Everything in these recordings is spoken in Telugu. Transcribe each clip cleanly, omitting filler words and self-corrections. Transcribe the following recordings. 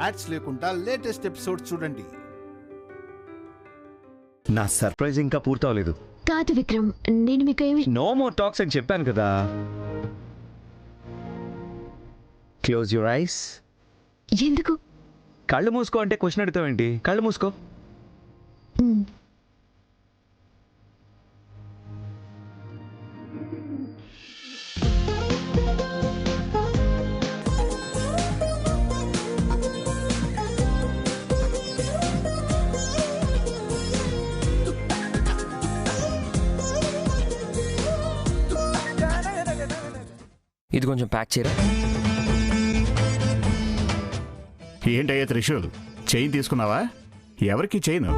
యాడ్స్ లేకుండా లేటెస్ట్ ఎపిసోడ్ చూడండి. నా సర్ప్రైజ్ ఇంకా పూర్తవలేదు. కాదు విక్రమ్, నేను మీకు ఏమి నో మోర్ టాక్స్ అని చెప్పాను కదా. Close your eyes. ఎందుకు? కళ్ళు మూసుకో అంటే క్వశ్చన్ అడుగుతావేంటి? కళ్ళు మూసుకో. ఇది కొంచెం ప్యాక్ చేయరా. ఏంటయ్యా త్రిశూల్, చైన్ తీసుకున్నావా? ఎవరికి చైన్?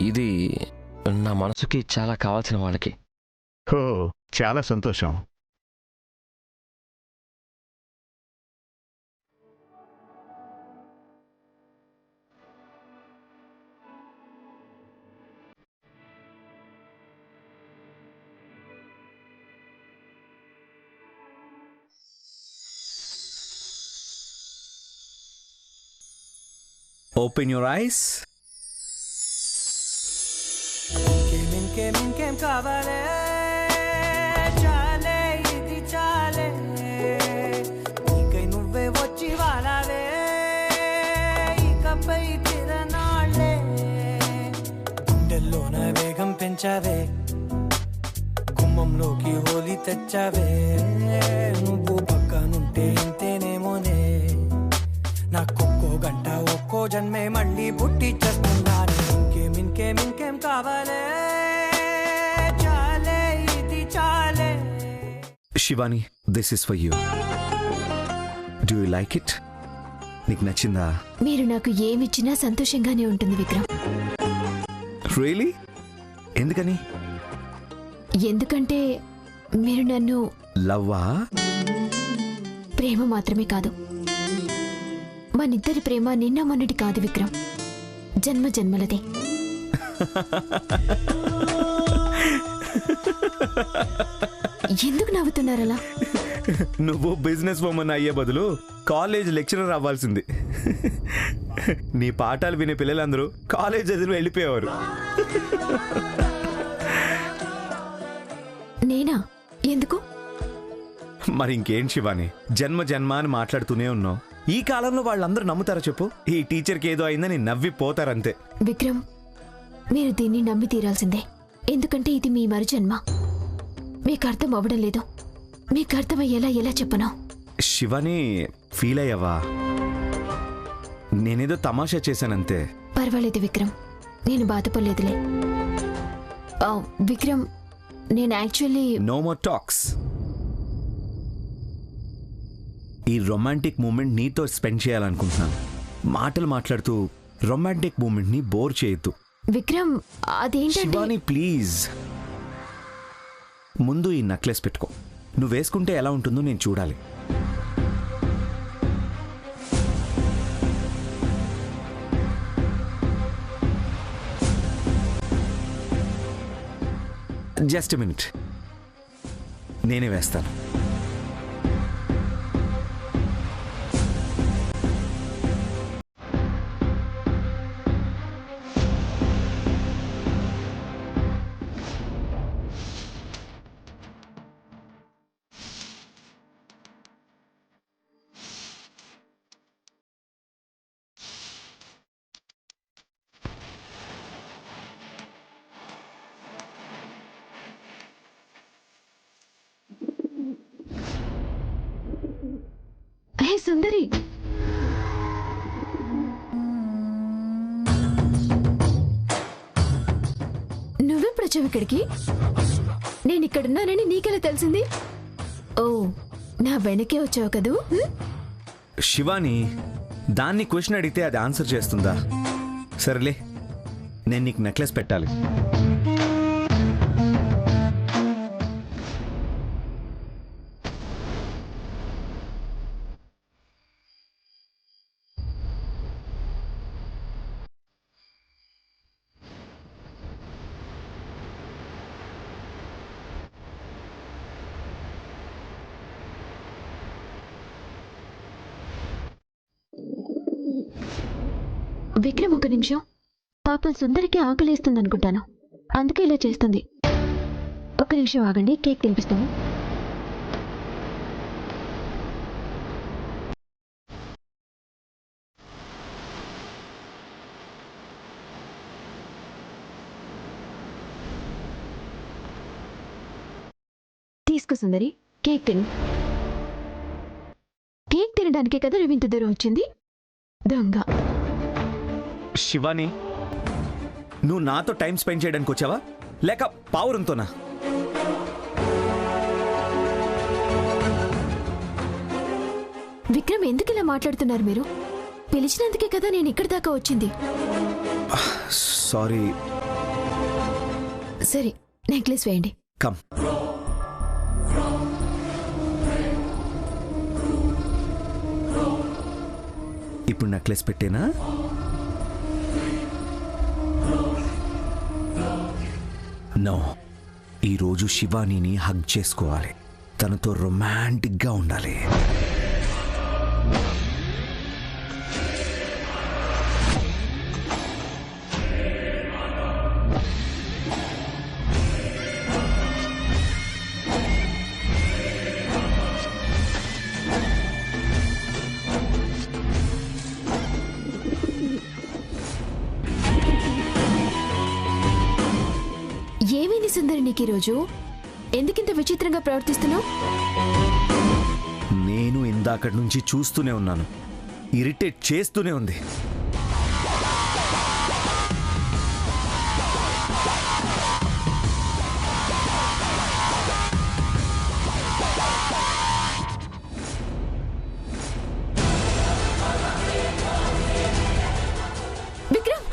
ఇది నా మనసుకి చాలా కావాల్సిన వాళ్ళకి. ఓ, చాలా సంతోషం. Open your eyes. ఇంకేం కావాలే, చాలే ఇది చాలే, నీకై నువ్వే వచ్చి వాలాలే, ఇకపై తిరనాళ్ళే, గుండెల్లోన వేగం పెంచావే, గుమ్మంలోకి హోలీ తెచ్చావే, నువ్వు పక్కనుంటే ఇంతేనేమోనే, నాకొక్కో గంట ఒక్కో జన్మే మళ్ళీ పుట్టి చేస్తున్నాను. ఇంకేం కావాలే, చాలే ఇది చాలే. Shivani, this is for you. Do you like it? నీకు నచ్చిందా? మీరు నాకు ఏమిచ్చినా సంతోషంగానే ఉంటుంది విక్రమ్. రియలీ? ఎందుకని? ఎందుకంటే మీరు నన్ను లవ్వా? ప్రేమ మాత్రమే కాదు, మనిద్దరి ప్రేమ నిన్న మొన్నటి కాదు విక్రమ్, జన్మ జన్మలదే. ఎందుకు నవ్వుతున్నారలా? నువ్వు బిజినెస్ ఉమెన్ అయ్యే బదులు కాలేజ్ లెక్చరర్ అవ్వాల్సింది. నీ పాఠాలు వినే పిల్లలందరూ కాలేజ్ చదివి వెళ్ళిపోయేవారు. నేనా? ఎందుకు? మరి ఇంకేం శివాని, జన్మ జన్మ అని మాట్లాడుతూనే ఉన్నావు. ఈ కాలంలో వాళ్ళందరూ నమ్ముతారా చెప్పు? ఈ టీచర్కి ఏదో అయిందని నవ్విపోతారంతే. విక్రమ్, మీరు దీన్ని నమ్మి తీరాల్సిందే, ఎందుకంటే ఇది మీ మరు జన్మ. మీకు అర్థం అవ్వడం లేదు. మీకు అర్థమయ్యేలా ఎలా చెప్పను? శివాని, ఫీల్ అయ్యావా? నేనేదో తమాషా చేశానంతే. పర్వాలేదు విక్రమ్, నేను బాధపడలేదులే. విక్రమ్, నేను యాక్చువల్లీ నో మోర్ టాక్స్. ఈ రొమాంటిక్ మూమెంట్ నీతో స్పెండ్ చేయాలనుకుంటున్నాను. మాటలు మాట్లాడుతూ రొమాంటిక్ మూమెంట్ ని బోర్ చేయొద్దు. విక్రమ్, అదేంటంటే శివాని ప్లీజ్, ముందు ఈ నెక్లెస్ పెట్టుకో. నువ్వు వేసుకుంటే ఎలా ఉంటుందో నేను చూడాలి. జస్ట్ మినిట్, నేనే వేస్తాను. హే సుందరి, నువ్వెప్పుడు వచ్చావు ఇక్కడికి? నేను ఇక్కడున్నానని నీకెలా తెలిసింది? ఓ, నా వెనకే వచ్చావు కదూ? శివాని, దాన్ని క్వశ్చన్ అడిగితే అది ఆన్సర్ చేస్తుందా? సరేలే, నేను నీకు నెక్లెస్ పెట్టాలి. విక్రమ్ ఒక నిమిషం. పాపం సుందరికి ఆకలేస్తుంది అనుకుంటాను, అందుకే ఇలా చేస్తుంది. ఒక్క నిమిషం ఆగండి, కేక్ తినిపిస్తాను. తీసుకో సుందరి, కేక్ తిను. కేక్ తినడానికే కదా రవింత దూరం వచ్చింది, దొంగ. శివాని, నువ్వు నాతో టైం స్పెండ్ చేయడానికి వచ్చావా లేక పావురంతోనా? విక్రమ్, ఎందుకు ఇలా మాట్లాడుతున్నారు మీరు? పిలిచినందుకే కదా నేను ఇక్కడి దాకా వచ్చింది. సారీ. సరే, నెక్లెస్ వేయండి. కమ్. ఇప్పుడు నెక్లెస్ పెట్టేనా? నో, ఈరోజు శివానీని హగ్ చేసుకోవాలి, తనతో రొమాంటిక్గా ఉండాలి. ఏమైంది సుందరి నీకు ఈరోజు? ఎందుకింత విచిత్రంగా ప్రవర్తిస్తున్నావు? నేను ఇందాకటి నుంచి చూస్తూనే ఉన్నాను, ఇరిటేట్ చేస్తూనే ఉంది. విక్రమ్,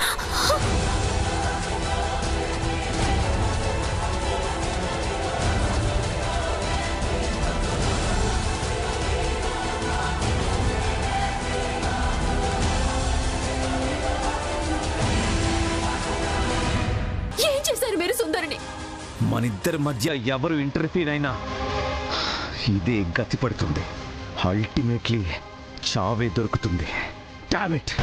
ఏం చేశారు మీరు సుందరిని? మనిద్దరి మధ్య ఎవరు ఇంటర్ఫీర్ అయినా ఇదే గతి పడుతుంది. అల్టిమేట్లీ చావే దొరుకుతుంది. Damn it.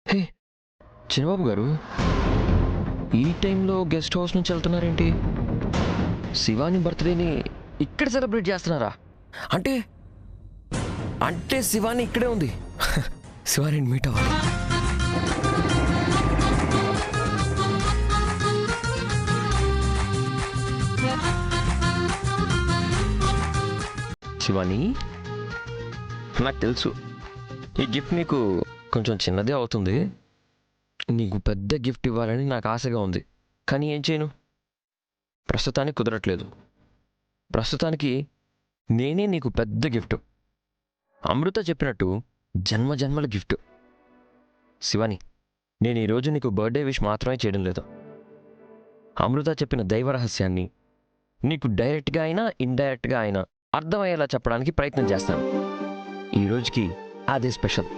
హే చిన్నబాబు గారు, ఈ టైంలో గెస్ట్ హౌస్ నుంచి వెళ్తున్నారేంటి? శివాని బర్త్డేని ఇక్కడ సెలబ్రేట్ చేస్తున్నారా? అంటే అంటే శివాని ఇక్కడే ఉంది. శివాని మీట్ అవ్వాలి. శివాని, నాకు తెలుసు ఈ గిఫ్ట్ నీకు కొంచెం చిన్నదే అవుతుంది. నీకు పెద్ద గిఫ్ట్ ఇవ్వాలని నాకు ఆశగా ఉంది, కానీ ఏం చేయను, ప్రస్తుతానికి కుదరట్లేదు. ప్రస్తుతానికి నేనే నీకు పెద్ద గిఫ్ట్. అమృత చెప్పినట్టు జన్మ జన్మల గిఫ్ట్. శివాని, నేను ఈరోజు నీకు బర్త్డే విష్ మాత్రమే చేయడం లేదు, అమృత చెప్పిన దైవ రహస్యాన్ని నీకు డైరెక్ట్గా అయినా ఇండైరెక్ట్గా అయినా అర్థమయ్యేలా చెప్పడానికి ప్రయత్నం చేస్తాను. ఈరోజుకి అదే special.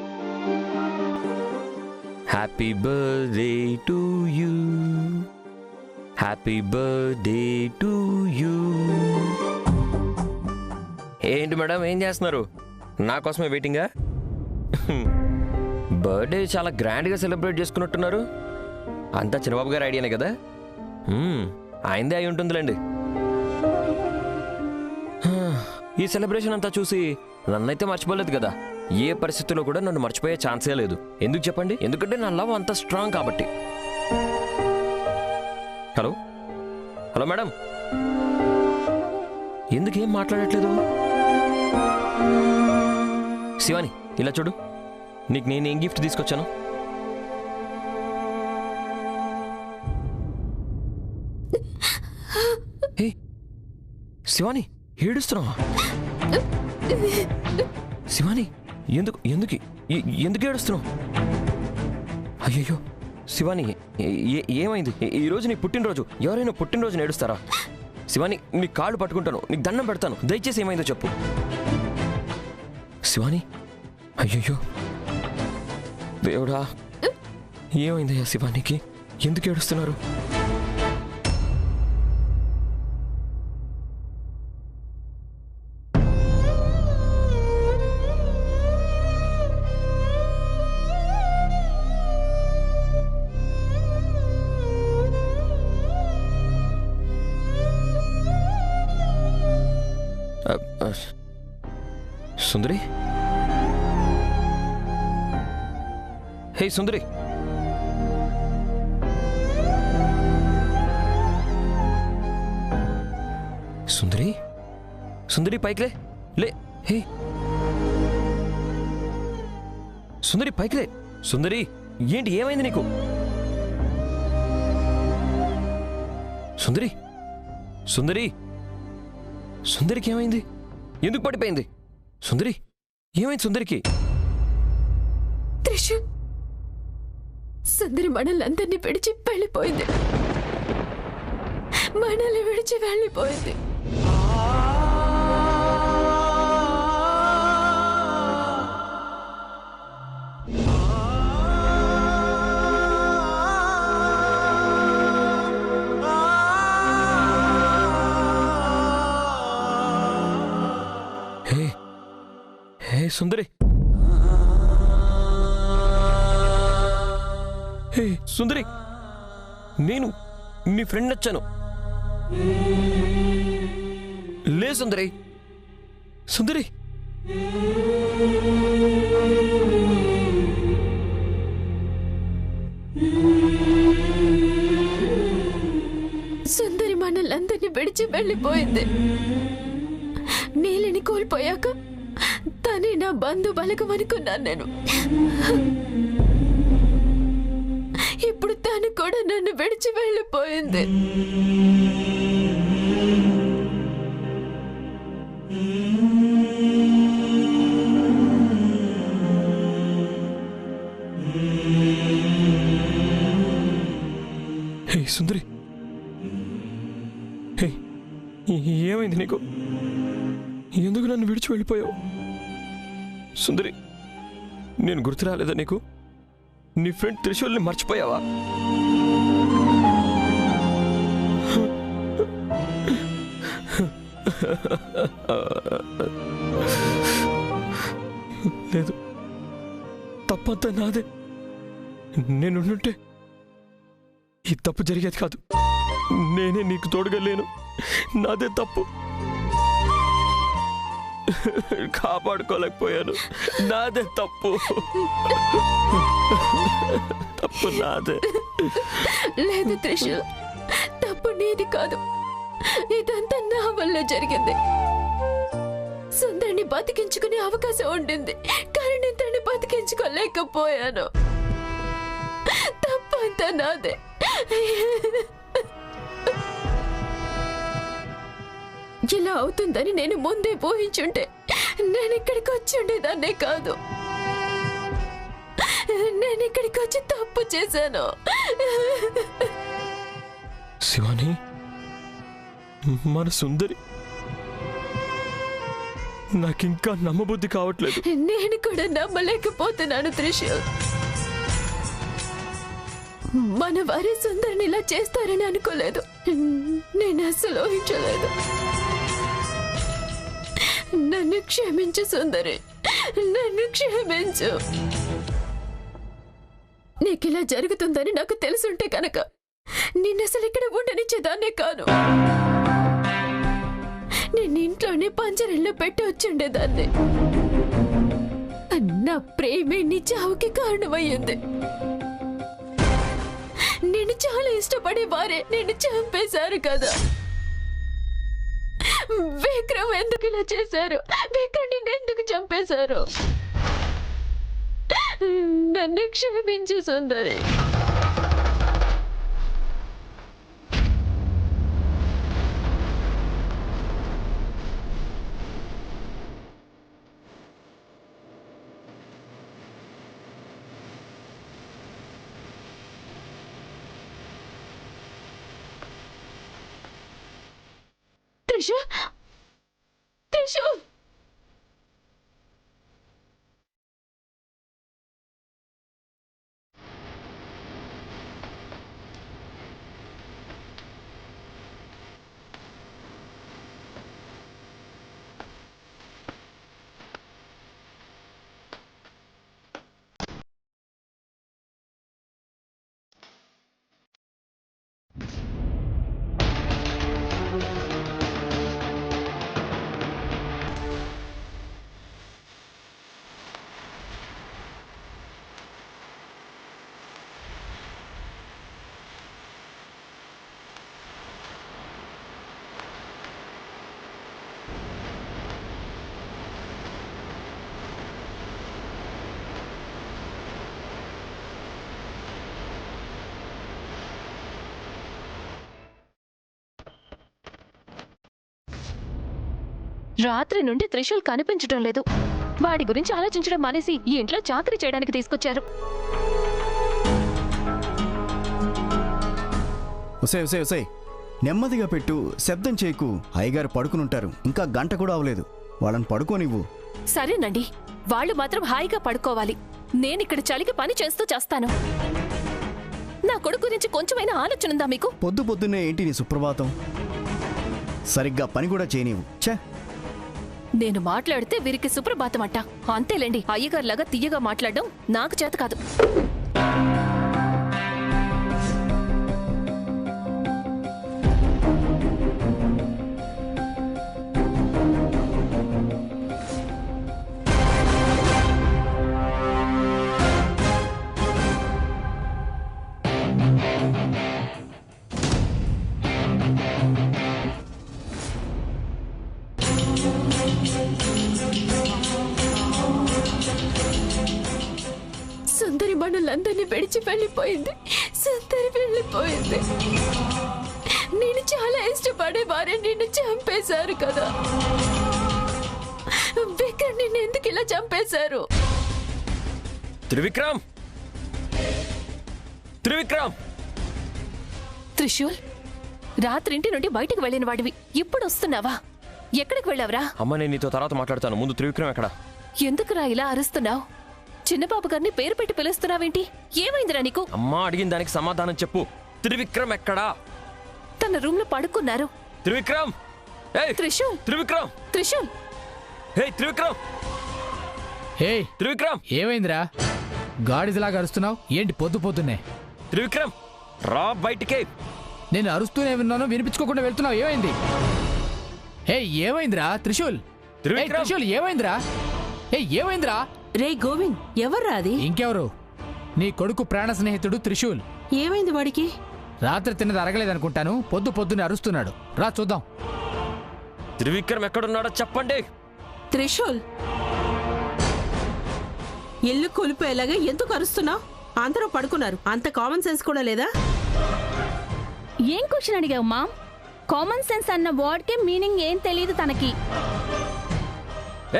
Happy birthday to you, happy birthday to you. ఏంటి మేడం, ఏం చేస్తున్నారు? నా కోసమే వెయిటింగా? బర్త్డే చాలా గ్రాండ్గా సెలబ్రేట్ చేసుకున్నట్టున్నారు. అంతా చిన్నబాబు గారి ఐడియానే కదా? ఆయనదే అయి ఉంటుందిలేండి. ఈ సెలబ్రేషన్ అంతా చూసి నన్నైతే మర్చిపోలేదు కదా. ఏ పరిస్థితుల్లో కూడా నన్ను మర్చిపోయే ఛాన్సే లేదు. ఎందుకు చెప్పండి? ఎందుకంటే నా లవ్ అంత స్ట్రాంగ్ కాబట్టి. హలో హలో మేడం, ఎందుకేం మాట్లాడట్లేదు? శివాని, ఇలా చూడు, నీకు నేనేం గిఫ్ట్ తీసుకొచ్చాను. హే శివాని, ఏడుస్తున్నావా? శివాని, ఎందుకు ఎందుకు ఎందుకు ఏడుస్తున్నావు? అయ్యయ్యో శివాని, ఏమైంది? ఈరోజు నీ పుట్టినరోజు. ఎవరైనా పుట్టినరోజు ఏడుస్తారా? శివాని, నీ కాళ్ళు పట్టుకుంటాను, నీకు దండం పెడతాను, దయచేసి ఏమైందో చెప్పు. శివాని, అయ్యయ్యో దేవుడా, ఏమైందయ్యా శివానికి? ఎందుకు ఏడుస్తున్నారు? సుందరి, హే సుందరి, సుందరి, సుందరి పైకిలే, లే. హే సుందరి, పైకిలే. సుందరి, ఏంటి, ఏమైంది నీకు? సుందరి, సుందరి, సుందరికి ఏమైంది? ఎందుకు పడిపోయింది? సుందరి, ఏమైంది సుందరికి? త్రిషు, సుందరి మనల్ని విడిచి వెళ్ళిపోయింది. మనల్ని విడిచి వెళ్ళిపోయింది. హే హే సుందరి, హే సుందరి, నేను నీ ఫ్రెండ్ వచ్చాను. లే సుందరి, సుందరి, సుందరి మనల్ని విడిచి వెళ్ళిపోయింది. నీలిని కోల్పోయాక తనే నా బంధు బలగం అనుకున్నాను నేను. ఇప్పుడు తను కూడా నన్ను విడిచి వెళ్ళిపోయింది. హే సుందరి, హే ఏమైంది నీకు? ఎందుకు నన్ను విడిచి వెళ్ళిపోయావు? సుందరి, నేను గుర్తు రాలేదా నీకు? నీ ఫ్రెండ్ త్రిశూల్ని మర్చిపోయావా? లేదు, తప్పంతా నాదే. నేనుంటే ఈ తప్పు జరిగేది కాదు. నేనే నీకు తోడుగా లేను. నాదే తప్పు. కాపాడుకోలేకపోయాను. నాదే తప్పు. తప్పు నాదే. లేదు త్రిషు, తప్పు నీది కాదు. ఇదంతా నా వల్ల జరిగింది. సుందరిని బతికించుకునే అవకాశం ఉండింది, కానీ నేను తన్ని బతికించుకోలేకపోయాను. తప్పంతా నాదే. ఇలా అవుతుందని నేను ముందే ఊహించుంటే నేను ఇక్కడికి వచ్చి ఉండేదాన్నే కాదు. నేను ఇక్కడికి వచ్చి తప్పు చేశాను. శివాని, మన సుందరి, నాకింకా నమ్మబుద్ధి కావట్లేదు. నేను కూడా నమ్మలేకపోతున్నాను త్రిశూల్. మన వారి సుందరిని ఇలా చేస్తారని అనుకోలేదు. నేను అసలు ఊహించలేదు. నన్ను క్షమించు సుందరి, నన్ను క్షమించు. నీకిలా జరుగుతుందని నాకు తెలుసుంటే కనుక నిన్నసలు ఇక్కడ ఉండనిచ్చేదాన్నే కాను. నేను ఇంట్లోనే పంజరంలో పెట్టి వచ్చుండేదాన్ని. నా ప్రేమే నీ చావుకి కారణమయ్యింది. నేను చాలా ఇష్టపడే వారే నేను చంపేశారు కదా. విక్రమ్ ఎందుకు ఇలా చేశారు? విక్రమ్ నిన్ను ఎందుకు చంపేశారు? నన్ను క్షమించు సుందరి. త్రిషూల్ త్రిషూల్ రాత్రి నుండి త్రిశూల్ కనిపించడం లేదు. వాడి గురించి ఆలోచించడం మానేసి ఈ ఇంట్లో చాకరీ చేయడానికి తీసుకొచ్చారు. ఒసే నెమ్మదిగా పెట్టు, శబ్దం చేయకు. అయ్యగారు పడుకునుంటారు, ఇంకా గంట కూడా అవలేదు. వాళ్ళని పడుకోనివ్వు. సరేనండి, వాళ్ళు మాత్రం హాయిగా పడుకోవాలి. నేనిక్కడ చలికి పని చేస్తూ చేస్తాను. నా కొడుకు గురించి కొంచెమైనా ఆలోచన ఉందా మీకు? పొద్దున్నే ఏంటి నీ సుప్రభాతం? సరిగ్గా పని కూడా చేయనివ్వు. ఛే, నేను మాట్లాడితే వీరికి సుప్రభాతం అట్ట. అంతేలేండి, అయ్యగారులాగా తీయగా మాట్లాడడం నాకు చేత కాదు. సుందరి మనులందరినీ విడిచి వెళ్ళిపోయింది. సుందరి వెళ్ళిపోయింది. నేను చాలా ఇష్టపడే వారే నిన్ను చంపేశారు కదా. విక్రమ్ నిన్ను ఎందుకు ఇలా చంపేశారు? త్రివిక్రమ్! త్రివిక్రమ్! త్రిశూల్, రాత్రింటి నుండి బయటకు వెళ్ళిన వాడివి, ఇప్పుడు వస్తున్నావా? ఎక్కడికి వెళ్ళావురా? అమ్మ, నేను నీతో తర్వాత మాట్లాడతాను. ముందు త్రివిక్రమ్ ఎక్కడ? ఎందుకురా ఇలా అరుస్తున్నావు? చిన్నబాబు గారిని పేరు పెట్టి పిలుస్తున్నావేంటి? ఏమైందిరా నీకు? అమ్మా అడిగిన దానికి సమాధానం చెప్పు. త్రివిక్రమ్ ఎక్కడా? తన రూమ్ లో పడుకున్నారు. త్రివిక్రమ్! ఏయ్ త్రిశూల్! త్రివిక్రమ్! త్రిశూల్! ఏయ్ త్రివిక్రమ్! హే, త్రివిక్రమ్! ఏమైందిరా? గాడిదలాగా అరుస్తున్నావు ఏంటి పొద్దున్నే? త్రివిక్రమ్ రా బయటికి. నేను అరుస్తూనే విన్నాను, వినిపించుకోకుండా వెళ్తున్నావు. ఏమైంది? హే, ఏమైందిరా త్రిశూల్? త్రివిక్రమ్! త్రిశూల్, ఏమైందిరా? హే, ఏమైందిరా? రే గోవింద్, ఎవర్రా అది? ఇంకెవరు? నీ కొడుకు ప్రాణ స్నేహితుడు త్రిశూల్. ఏమైంది వాడికి? రాత్రి తిన్నది అరగలేదనుకుంటాను, పొద్దున్నే అరుస్తున్నాడు. రా చూద్దాం. త్రివిక్రమ్ ఎక్కడున్నాడో చెప్పండి. త్రిశూల్, ఇల్లు కొలిపోయేలాగా ఎందుకు అరుస్తున్నావు? అందరూ పడుకున్నారు, అంత కామన్ సెన్స్ కూడా లేదా? ఏం క్వశ్చన్ అడిగావు మా? కామన్ సెన్స్ అన్న వర్డ్కి మీనింగ్ ఏం తెలియదు తనకి.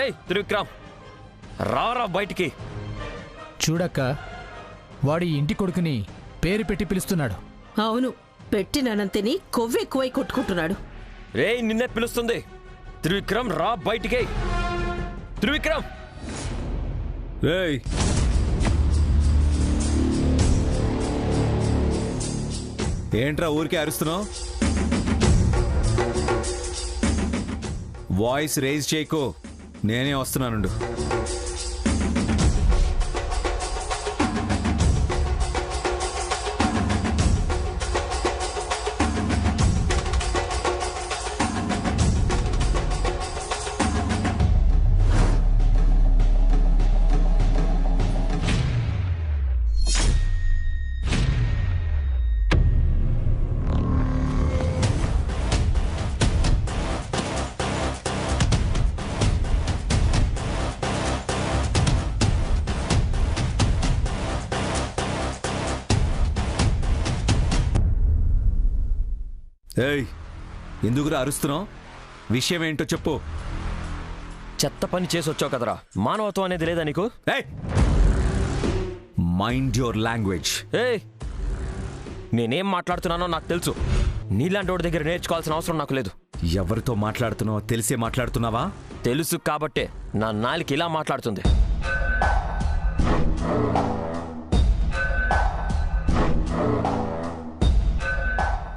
ఏయ్ త్రివిక్రమ్, రారా బయటికి. చూడక్క, వాడు ఈ ఇంటి కొడుకుని పేరు పెట్టి పిలుస్తున్నాడు. అవును, పెట్టినంతని కొవ్వెక్కువై కొట్టుకుంటున్నాడు. రేయ్, నిన్నే పిలుస్తుంది. త్రివిక్రమ్ రా బయటికి. త్రివిక్రమ్! రేయ్, ఏంట్రా ఊరికే అరుస్తున్నావు? వాయిస్ రేజ్ చేయకు, నేనే వస్తున్నానుండు. ఏయ్, ఎందుకురా అరుస్తున్నావు? విషయం ఏంటో చెప్పు. చెత్త పని చేసి వచ్చావు కదరా, మానవత్వం అనేది లేదా నీకు? ఏయ్, మైండ్ యువర్ లాంగ్వేజ్. ఏయ్, నేనేం మాట్లాడుతున్నానో నాకు తెలుసు. నీలాంటి వాడి దగ్గర నేర్చుకోవాల్సిన అవసరం నాకు లేదు. ఎవరితో మాట్లాడుతున్నావో తెలిసే మాట్లాడుతున్నావా? తెలుసు కాబట్టే నా నాలుక ఇలా మాట్లాడుతుంది.